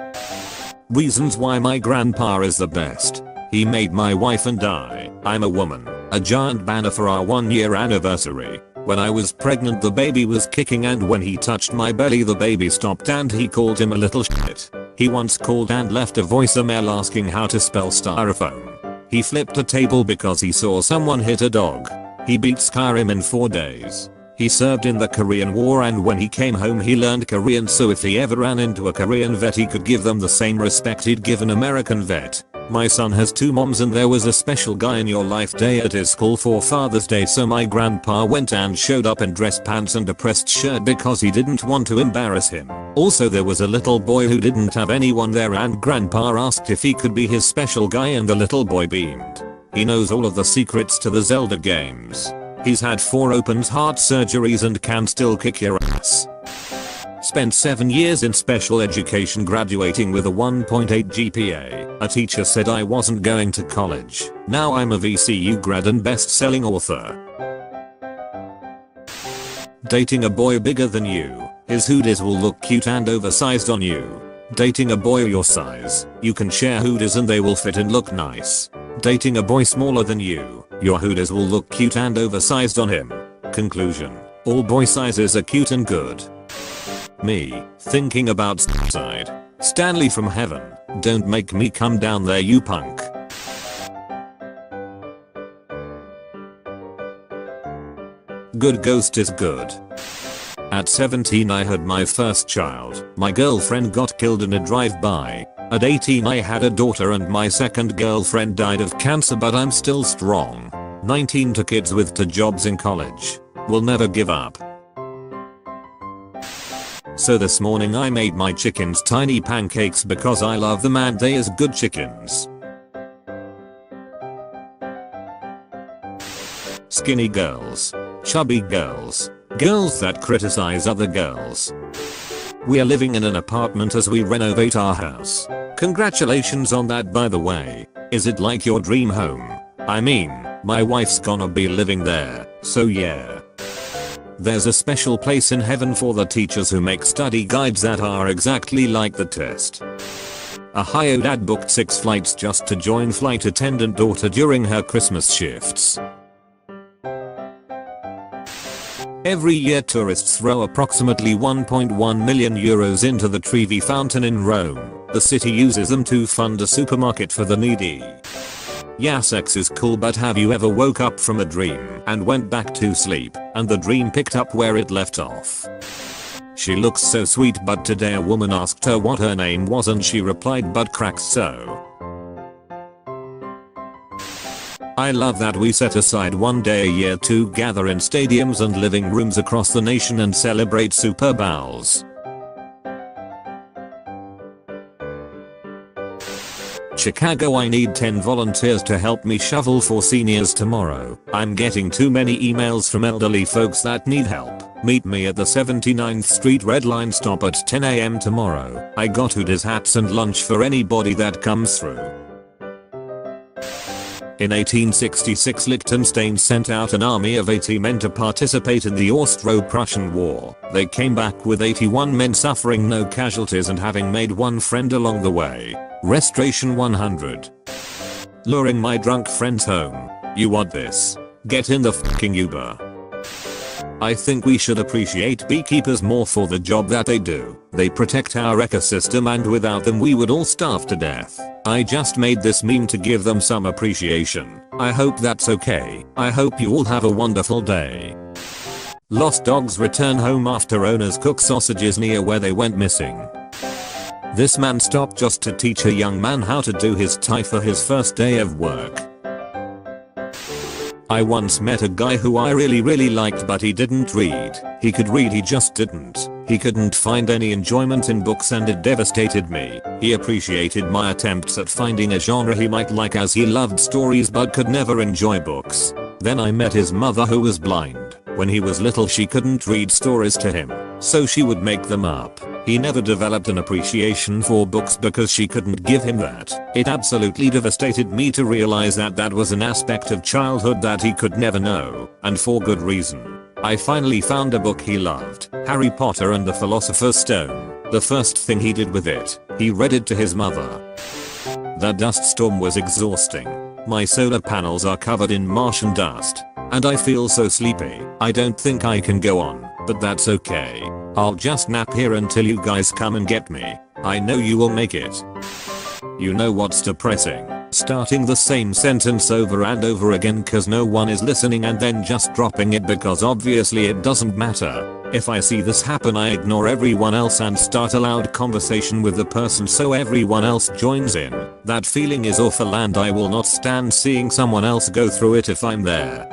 Speaker 1: Reasons why my grandpa is the best. He made my wife and I'm a woman, a giant banner for our 1-year anniversary. When I was pregnant the baby was kicking and when he touched my belly the baby stopped and he called him a little shit. He once called and left a voicemail asking how to spell styrofoam. He flipped a table because he saw someone hit a dog. He beat Skyrim in 4 days. He served in the Korean War and when he came home he learned Korean, so if he ever ran into a Korean vet he could give them the same respect he'd give an American vet. My son has 2 moms and there was a special guy in your life day at his school for Father's Day, so my grandpa went and showed up in dress pants and a pressed shirt because he didn't want to embarrass him. Also there was a little boy who didn't have anyone there and grandpa asked if he could be his special guy and the little boy beamed. He knows all of the secrets to the Zelda games. He's had 4 open heart surgeries and can still kick your ass. Spent 7 years in special education, graduating with a 1.8 GPA. A teacher said I wasn't going to college. Now I'm a VCU grad and best-selling author. Dating a boy bigger than you. His hoodies will look cute and oversized on you. Dating a boy your size. You can share hoodies and they will fit and look nice. Dating a boy smaller than you. Your hoodies will look cute and oversized on him. Conclusion. All boy sizes are cute and good. Me, thinking about suicide. Stanley from heaven, don't make me come down there you punk. Good ghost is good. At 17 I had my first child. My girlfriend got killed in a drive-by. At 18 I had a daughter and my second girlfriend died of cancer, but I'm still strong. 19 to kids with 2 jobs in college. Will never give up. So this morning I made my chickens tiny pancakes because I love them and they is good chickens. Skinny girls. Chubby girls. Girls that criticize other girls. We are living in an apartment as we renovate our house. Congratulations on that, by the way. Is it like your dream home? I mean, my wife's gonna be living there, so yeah. There's a special place in heaven for the teachers who make study guides that are exactly like the test. Ohio dad booked 6 flights just to join flight attendant daughter during her Christmas shifts. Every year tourists throw approximately 1.1 million euros into the Trevi fountain in Rome. The city uses them to fund a supermarket for the needy. Yeah, sex is cool, but have you ever woke up from a dream and went back to sleep and the dream picked up where it left off? She looks so sweet, but today a woman asked her what her name was and she replied butt cracks. So I love that we set aside one day a year to gather in stadiums and living rooms across the nation and celebrate Super Bowls. Chicago, I need 10 volunteers to help me shovel for seniors tomorrow. I'm getting too many emails from elderly folks that need help. Meet me at the 79th Street Red Line stop at 10 AM tomorrow. I got hoodies, hats and lunch for anybody that comes through. In 1866 Liechtenstein sent out an army of 80 men to participate in the Austro-Prussian War. They came back with 81 men, suffering no casualties and having made 1 friend along the way. Restoration 100. Luring my drunk friends home. You want this? Get in the fucking Uber. I think we should appreciate beekeepers more for the job that they do. They protect our ecosystem and without them we would all starve to death. I just made this meme to give them some appreciation. I hope that's okay. I hope you all have a wonderful day. Lost dogs return home after owners cook sausages near where they went missing. This man stopped just to teach a young man how to do his tie for his first day of work. I once met a guy who I really liked, but he didn't read. He could read, he just didn't. He couldn't find any enjoyment in books and it devastated me. He appreciated my attempts at finding a genre he might like as he loved stories but could never enjoy books. Then I met his mother who was blind. When he was little she couldn't read stories to him, so she would make them up. He never developed an appreciation for books because she couldn't give him that. It absolutely devastated me to realize that that was an aspect of childhood that he could never know, and for good reason. I finally found a book he loved, Harry Potter and the Philosopher's Stone. The first thing he did with it, he read it to his mother. The dust storm was exhausting. My solar panels are covered in Martian dust, and I feel so sleepy. I don't think I can go on, but that's okay. I'll just nap here until you guys come and get me. I know you will make it. You know what's depressing? Starting the same sentence over and over again cause no one is listening and then just dropping it because obviously it doesn't matter. If I see this happen I ignore everyone else and start a loud conversation with the person so everyone else joins in. That feeling is awful and I will not stand seeing someone else go through it if I'm there.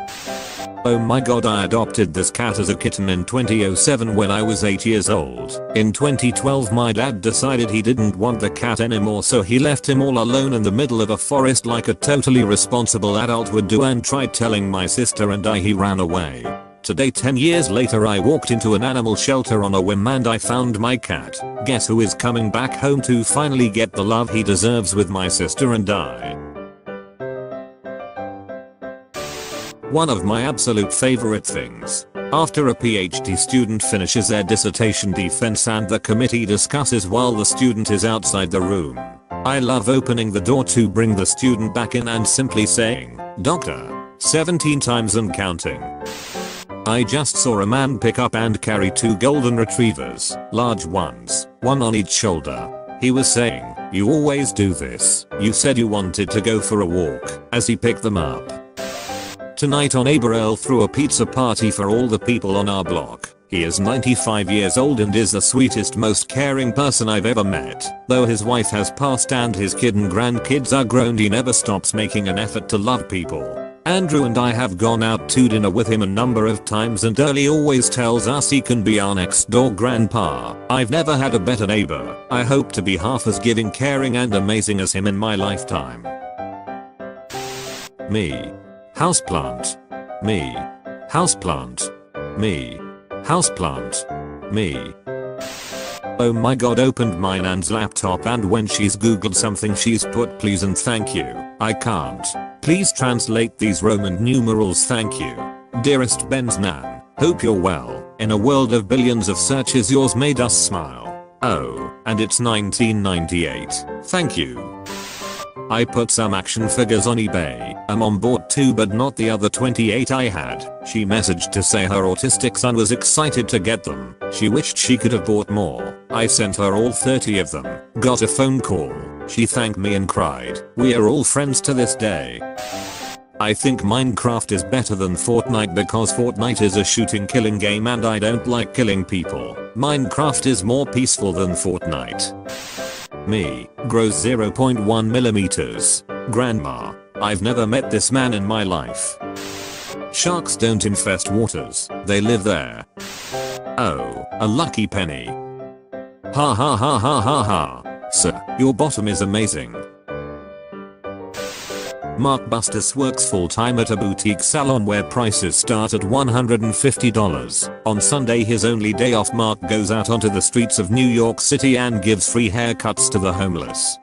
Speaker 1: Oh my god, I adopted this cat as a kitten in 2007 when I was 8 years old. In 2012 my dad decided he didn't want the cat anymore so he left him all alone in the middle of a forest like a totally responsible adult would do and tried telling my sister and he ran away. Today 10 years later I walked into an animal shelter on a whim and I found my cat. Guess who is coming back home to finally get the love he deserves with my sister and I. One of my absolute favorite things. After a PhD student finishes their dissertation defense and the committee discusses while the student is outside the room. I love opening the door to bring the student back in and simply saying, "Doctor," 17 times and counting. I just saw a man pick up and carry 2 golden retrievers, large ones, one on each shoulder. He was saying, "You always do this. You said you wanted to go for a walk," as he picked them up. Tonight our neighbor Earl threw a pizza party for all the people on our block. He is 95 years old and is the sweetest, most caring person I've ever met. Though his wife has passed and his kid and grandkids are grown, he never stops making an effort to love people. Andrew and I have gone out to dinner with him a number of times and Early always tells us he can be our next door grandpa. I've never had a better neighbor. I hope to be half as giving, caring and amazing as him in my lifetime. Me. Houseplant. Me. Houseplant. Me. Houseplant. Me. Oh my god, opened my nan's laptop and when she's googled something she's put please and thank you. I can't. Please translate these Roman numerals, thank you. Dearest Ben's nan, hope you're well. In a world of billions of searches yours made us smile. Oh, and it's 1998. Thank you. I put some action figures on eBay. I'm on board too but not the other 28 I had. She messaged to say her autistic son was excited to get them. She wished she could have bought more. I sent her all 30 of them. Got a phone call. She thanked me and cried. We are all friends to this day. I think Minecraft is better than Fortnite because Fortnite is a shooting killing game and I don't like killing people. Minecraft is more peaceful than Fortnite. Me, grows 0.1 millimeters. Grandma, I've never met this man in my life. Sharks don't infest waters, they live there. Oh, a lucky penny. Ha ha ha ha ha ha. Sir, your bottom is amazing. Mark Bustos works full-time at a boutique salon where prices start at $150. On Sunday, his only day off, Mark goes out onto the streets of New York City and gives free haircuts to the homeless.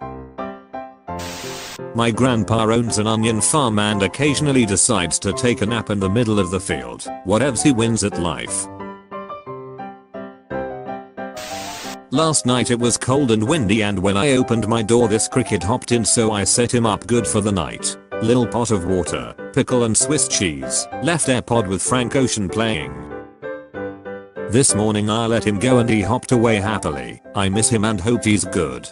Speaker 1: My grandpa owns an onion farm and occasionally decides to take a nap in the middle of the field. Whatevs, he wins at life. Last night it was cold and windy and when I opened my door this cricket hopped in so I set him up good for the night. Little pot of water, pickle and Swiss cheese, left AirPod with Frank Ocean playing. This morning I let him go and he hopped away happily. I miss him and hope he's good.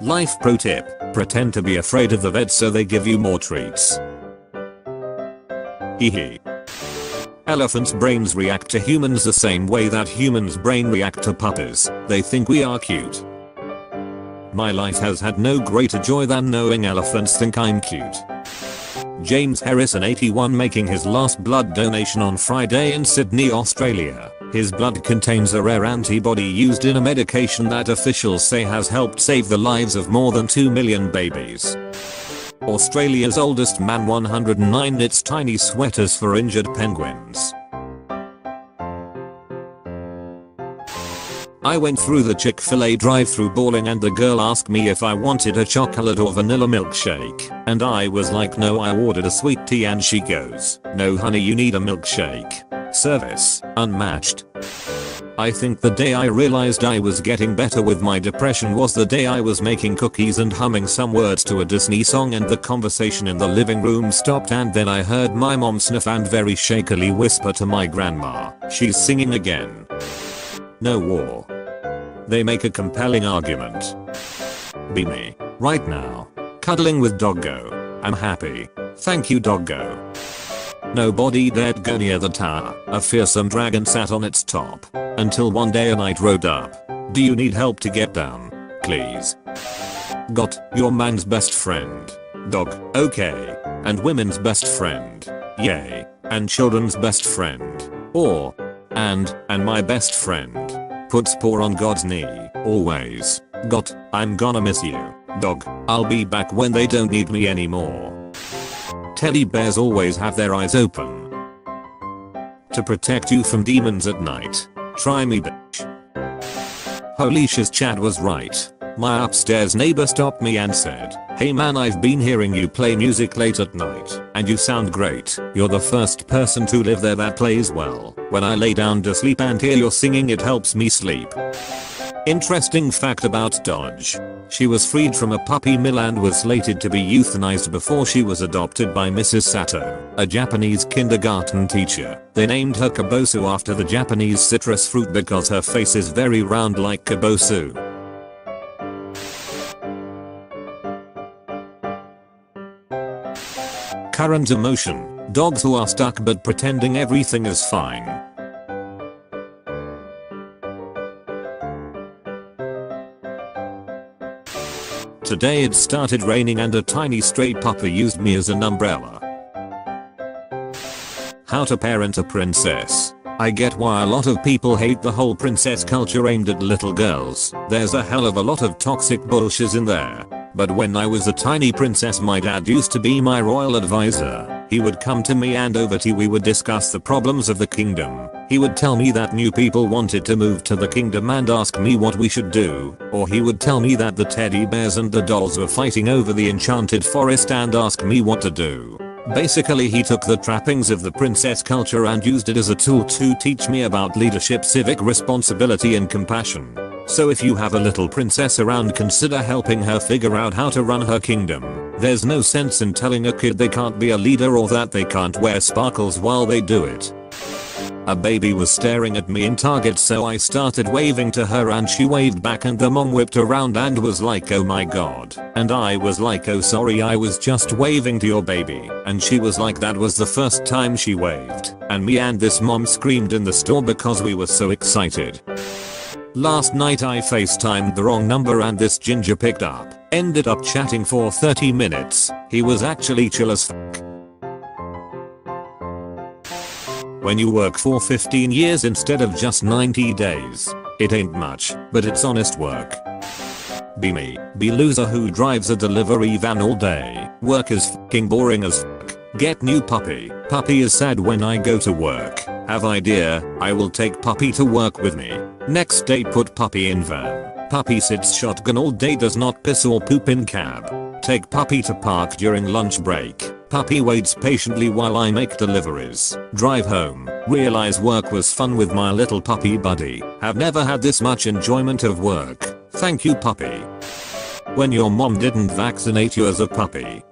Speaker 1: Life pro tip. Pretend to be afraid of the vet so they give you more treats. Hee. Elephants' brains react to humans the same way that humans' brain react to puppies. They think we are cute. My life has had no greater joy than knowing elephants think I'm cute. James Harrison 81 making his last blood donation on Friday in Sydney, Australia. His blood contains a rare antibody used in a medication that officials say has helped save the lives of more than 2 million babies. Australia's oldest man 109 knits tiny sweaters for injured penguins. I went through the Chick-fil-A drive-thru bawling and the girl asked me if I wanted a chocolate or vanilla milkshake. And I was like, no, I ordered a sweet tea, and she goes, no honey, you need a milkshake. Service unmatched. I think the day I realized I was getting better with my depression was the day I was making cookies and humming some words to a Disney song and the conversation in the living room stopped, and then I heard my mom sniff and very shakily whisper to my grandma, she's singing again. No war. They make a compelling argument. Be me. Right now. Cuddling with Doggo. I'm happy. Thank you, Doggo. Nobody dared go near the tower. A fearsome dragon sat on its top. Until one day a knight rode up. Do you need help to get down? Please. Got your man's best friend. Dog. Okay. And women's best friend. Yay. And children's best friend. Or. And my best friend. Puts paw on God's knee. Always. Got. I'm gonna miss you. Dog. I'll be back when they don't need me anymore. Teddy bears always have their eyes open. To protect you from demons at night. Try me, bitch. Holy shiz, Chad was right. My upstairs neighbor stopped me and said, hey man, I've been hearing you play music late at night, and you sound great. You're the first person to live there that plays well. When I lay down to sleep and hear your singing, it helps me sleep. Interesting fact about Dodge. She was freed from a puppy mill and was slated to be euthanized before she was adopted by Mrs. Sato, a Japanese kindergarten teacher. They named her Kabosu after the Japanese citrus fruit because her face is very round like kabosu. Current emotion. Dogs who are stuck but pretending everything is fine. Today it started raining and a tiny stray puppy used me as an umbrella. How to parent a princess. I get why a lot of people hate the whole princess culture aimed at little girls. There's a hell of a lot of toxic bullshit in there. But when I was a tiny princess, my dad used to be my royal advisor. He would come to me and over tea we would discuss the problems of the kingdom. He would tell me that new people wanted to move to the kingdom and ask me what we should do. Or he would tell me that the teddy bears and the dolls were fighting over the enchanted forest and ask me what to do. Basically, he took the trappings of the princess culture and used it as a tool to teach me about leadership, civic responsibility and compassion. So if you have a little princess around, consider helping her figure out how to run her kingdom. There's no sense in telling a kid they can't be a leader or that they can't wear sparkles while they do it. A baby was staring at me in Target, so I started waving to her and she waved back, and the mom whipped around and was like, oh my god. And I was like, oh sorry, I was just waving to your baby. And she was like, that was the first time she waved. And me and this mom screamed in the store because we were so excited. Last night I FaceTimed the wrong number and this ginger picked up. Ended up chatting for 30 minutes. He was actually chill as fuck. When you work for 15 years instead of just 90 days, it ain't much, but it's honest work. Be me. Be loser who drives a delivery van all day. Work is fucking boring as fuck. Get new puppy. Puppy is sad when I go to work. Have idea, I will take puppy to work with me. Next day put puppy in van. Puppy sits shotgun all day, does not piss or poop in cab. Take puppy to park during lunch break. Puppy waits patiently while I make deliveries. Drive home. Realize work was fun with my little puppy buddy. Have never had this much enjoyment of work. Thank you, puppy. When your mom didn't vaccinate you as a puppy.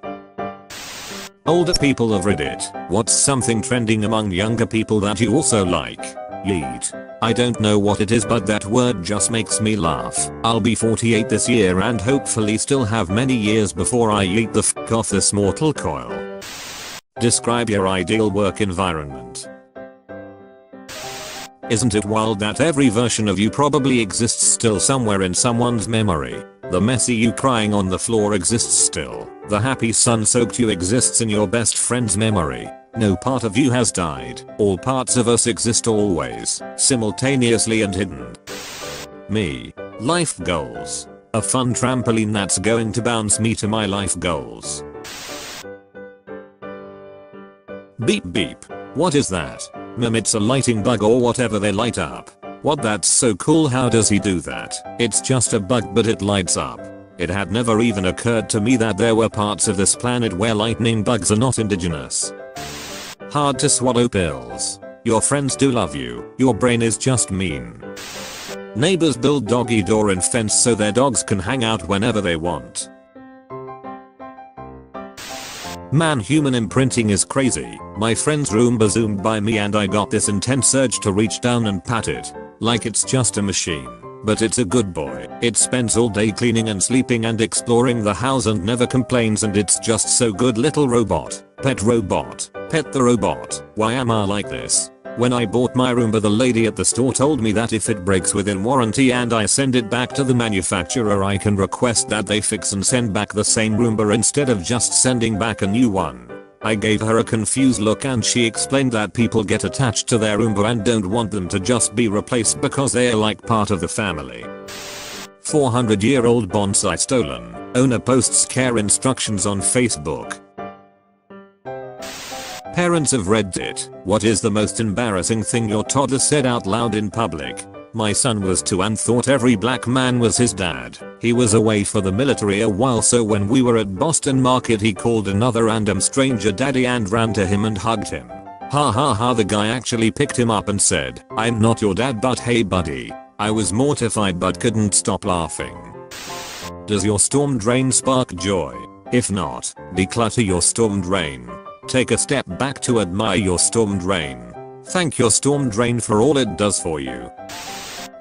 Speaker 1: Older people of Reddit, what's something trending among younger people that you also like? Yeet. I don't know what it is, but that word just makes me laugh. I'll be 48 this year and hopefully still have many years before I yeet the f*** off this mortal coil. Describe your ideal work environment. Isn't it wild that every version of you probably exists still somewhere in someone's memory? The messy you crying on the floor exists still. The happy sun-soaked you exists in your best friend's memory. No part of you has died. All parts of us exist always, simultaneously and hidden. Me. Life goals. A fun trampoline that's going to bounce me to my life goals. Beep beep. What is that? It's a lighting bug or whatever they light up. What, that's so cool, how does he do that? It's just a bug but it lights up. It had never even occurred to me that there were parts of this planet where lightning bugs are not indigenous. Hard to swallow pills. Your friends do love you, your brain is just mean. Neighbors build doggy door and fence so their dogs can hang out whenever they want. Man, human imprinting is crazy. My friend's Roomba zoomed by me and I got this intense urge to reach down and pat it. Like it's just a machine. But it's a good boy. It spends all day cleaning and sleeping and exploring the house and never complains, and it's just so good. Little robot. Pet robot. Pet the robot. Why am I like this? When I bought my Roomba, the lady at the store told me that if it breaks within warranty and I send it back to the manufacturer, I can request that they fix and send back the same Roomba instead of just sending back a new one. I gave her a confused look and she explained that people get attached to their Roomba and don't want them to just be replaced because they are like part of the family. 400-year-old bonsai stolen. Owner posts care instructions on Facebook. Parents of Reddit. What is the most embarrassing thing your toddler said out loud in public? My son was 2 and thought every black man was his dad. He was away for the military a while, so when we were at Boston Market he called another random stranger daddy and ran to him and hugged him. Ha ha ha, the guy actually picked him up and said, "I'm not your dad but hey buddy." I was mortified but couldn't stop laughing. Does your storm drain spark joy? If not, declutter your storm drain. Take a step back to admire your storm drain. Thank your storm drain for all it does for you.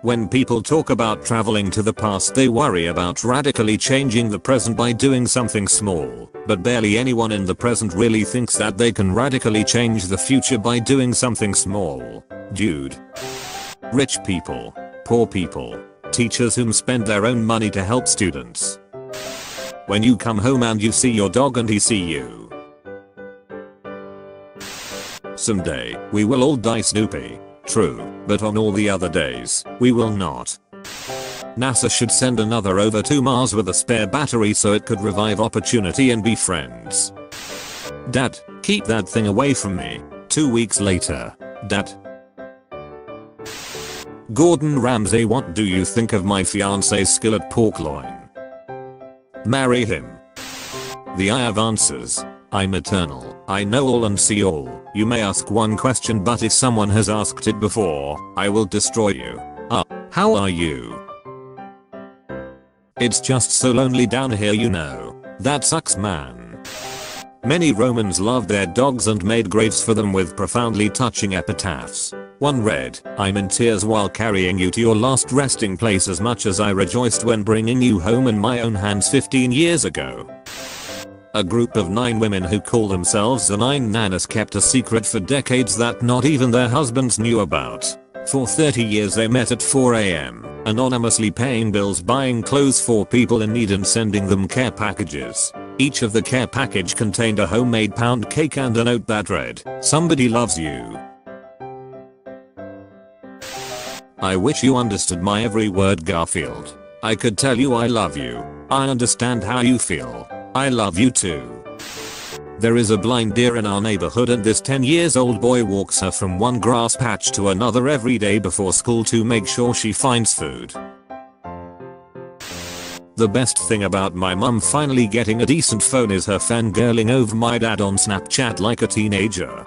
Speaker 1: When people talk about traveling to the past, they worry about radically changing the present by doing something small, but barely anyone in the present really thinks that they can radically change the future by doing something small. Dude. Rich people. Poor people. Teachers whom spend their own money to help students. When you come home and you see your dog and he see you. Someday, we will all die, Snoopy. True, but on all the other days, we will not. NASA should send another rover to Mars with a spare battery so it could revive Opportunity and be friends. Dad, keep that thing away from me. 2 weeks later. Dad. Gordon Ramsay, what do you think of my fiance's skill at pork loin? Marry him. The I have answers. I'm eternal. I know all and see all. You may ask one question, but if someone has asked it before, I will destroy you. How are you? It's just so lonely down here, you know. That sucks, man. Many Romans loved their dogs and made graves for them with profoundly touching epitaphs. One read, "I'm in tears while carrying you to your last resting place as much as I rejoiced when bringing you home in my own hands 15 years ago." A group of 9 women who call themselves the 9 Nanas kept a secret for decades that not even their husbands knew about. For 30 years they met at 4 AM, anonymously paying bills, buying clothes for people in need and sending them care packages. Each of the care package contained a homemade pound cake and a note that read, "Somebody loves you." I wish you understood my every word, Garfield. I could tell you I love you. I understand how you feel. I love you too. There is a blind deer in our neighborhood and this 10-year-old boy walks her from one grass patch to another every day before school to make sure she finds food. The best thing about my mum finally getting a decent phone is her fangirling over my dad on Snapchat like a teenager.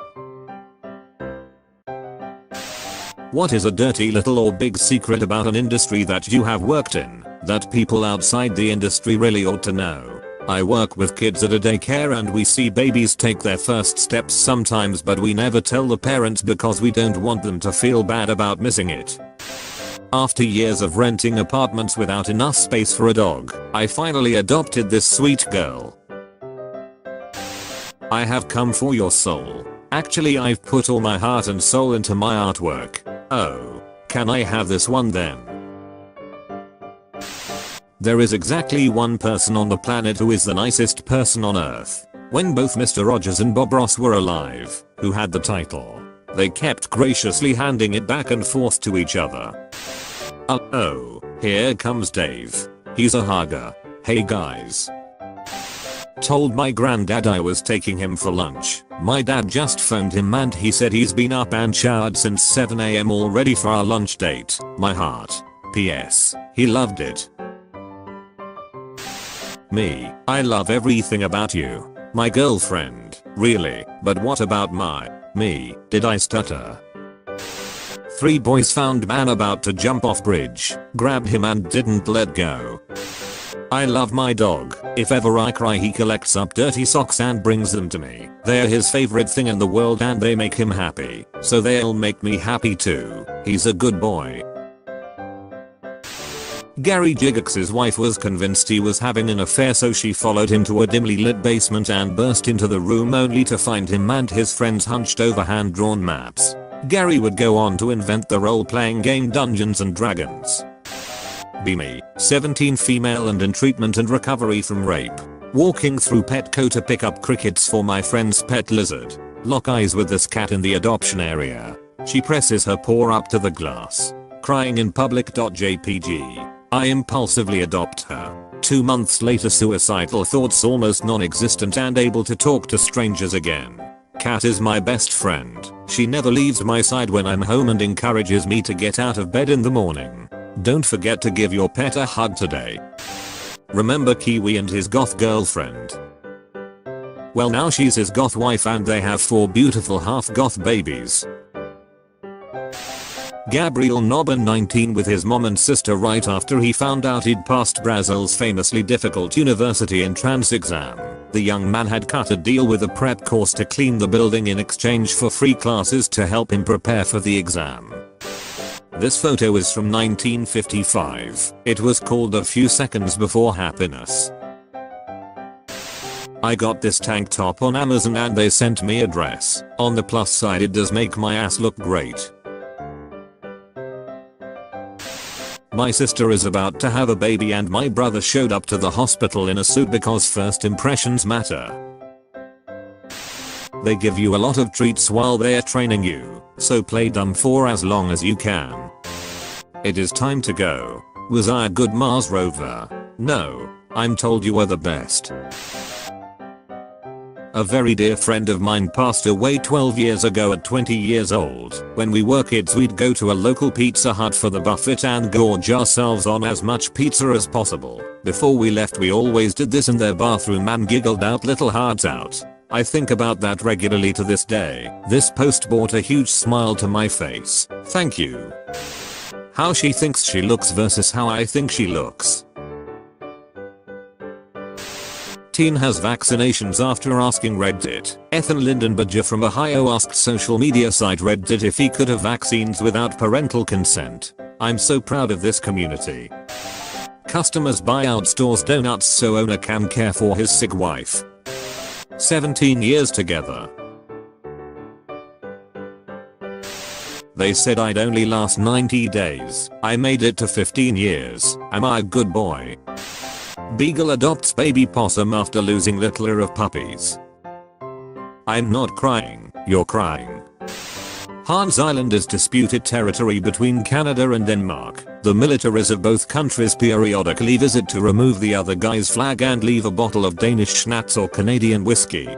Speaker 1: What is a dirty little or big secret about an industry that you have worked in, that people outside the industry really ought to know? I work with kids at a daycare and we see babies take their first steps sometimes, but we never tell the parents because we don't want them to feel bad about missing it. After years of renting apartments without enough space for a dog, I finally adopted this sweet girl. I have come for your soul. Actually, I've put all my heart and soul into my artwork. Oh, can I have this one then? There is exactly one person on the planet who is the nicest person on earth. When both Mr. Rogers and Bob Ross were alive, who had the title, they kept graciously handing it back and forth to each other. Oh, here comes Dave. He's a hugger. Hey guys. Told my granddad I was taking him for lunch. My dad just phoned him and he said he's been up and showered since 7 AM all ready for our lunch date. My heart. PS. He loved it. Me. I love everything about you. My girlfriend. Really? But what about me? Did I stutter? 3 boys found man about to jump off bridge, grabbed him and didn't let go. I love my dog. If ever I cry, he collects up dirty socks and brings them to me. They're his favorite thing in the world and they make him happy. So they'll make me happy too. He's a good boy. Gary Gygax's wife was convinced he was having an affair, so she followed him to a dimly lit basement and burst into the room only to find him and his friends hunched over hand-drawn maps. Gary would go on to invent the role-playing game Dungeons and Dragons. Be me, 17, female and in treatment and recovery from rape. Walking through Petco to pick up crickets for my friend's pet lizard. Lock eyes with this cat in the adoption area. She presses her paw up to the glass. Crying in public. JPG. I impulsively adopt her. 2 months later, suicidal thoughts almost non-existent and able to talk to strangers again. Cat is my best friend. She never leaves my side when I'm home and encourages me to get out of bed in the morning. Don't forget to give your pet a hug today. Remember Kiwi and his goth girlfriend? Well, now she's his goth wife and they have 4 beautiful half-goth babies. Gabriel Nobben, 19, with his mom and sister right after he found out he'd passed Brazil's famously difficult university entrance exam. The young man had cut a deal with a prep course to clean the building in exchange for free classes to help him prepare for the exam. This photo is from 1955. It was called A Few Seconds Before Happiness. I got this tank top on Amazon and they sent me a dress. On the plus side, it does make my ass look great. My sister is about to have a baby and my brother showed up to the hospital in a suit because first impressions matter. They give you a lot of treats while they're training you, so play dumb for as long as you can. It is time to go. Was I a good Mars rover? No, I'm told you were the best. A very dear friend of mine passed away 12 years ago at 20 years old. When we were kids, we'd go to a local Pizza Hut for the buffet and gorge ourselves on as much pizza as possible. Before we left, we always did this in their bathroom and giggled out little hearts out. I think about that regularly to this day. This post brought a huge smile to my face. Thank you. How she thinks she looks versus how I think she looks. Teen has vaccinations after asking Reddit. Ethan Lindenberger from Ohio asked social media site Reddit if he could have vaccines without parental consent. I'm so proud of this community. Customers buy out stores donuts so owner can care for his sick wife. 17 years together. They said I'd only last 90 days. I made it to 15 years. Am I a good boy? Beagle adopts baby possum after losing litter of puppies. I'm not crying, you're crying. Hans Island is disputed territory between Canada and Denmark. The militaries of both countries periodically visit to remove the other guy's flag and leave a bottle of Danish schnapps or Canadian whiskey.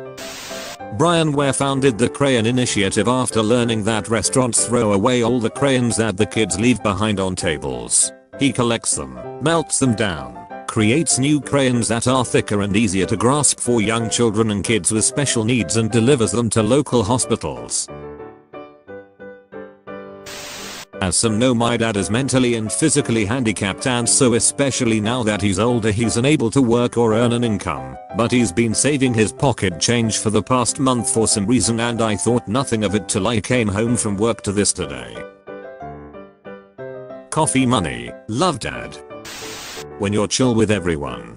Speaker 1: Brian Ware founded the Crayon Initiative after learning that restaurants throw away all the crayons that the kids leave behind on tables. He collects them, melts them down, creates new crayons that are thicker and easier to grasp for young children and kids with special needs and delivers them to local hospitals. As some know, my dad is mentally and physically handicapped, and so especially now that he's older he's unable to work or earn an income. But he's been saving his pocket change for the past month for some reason, and I thought nothing of it till I came home from work to this today. Coffee money. Love, Dad. When you're chill with everyone,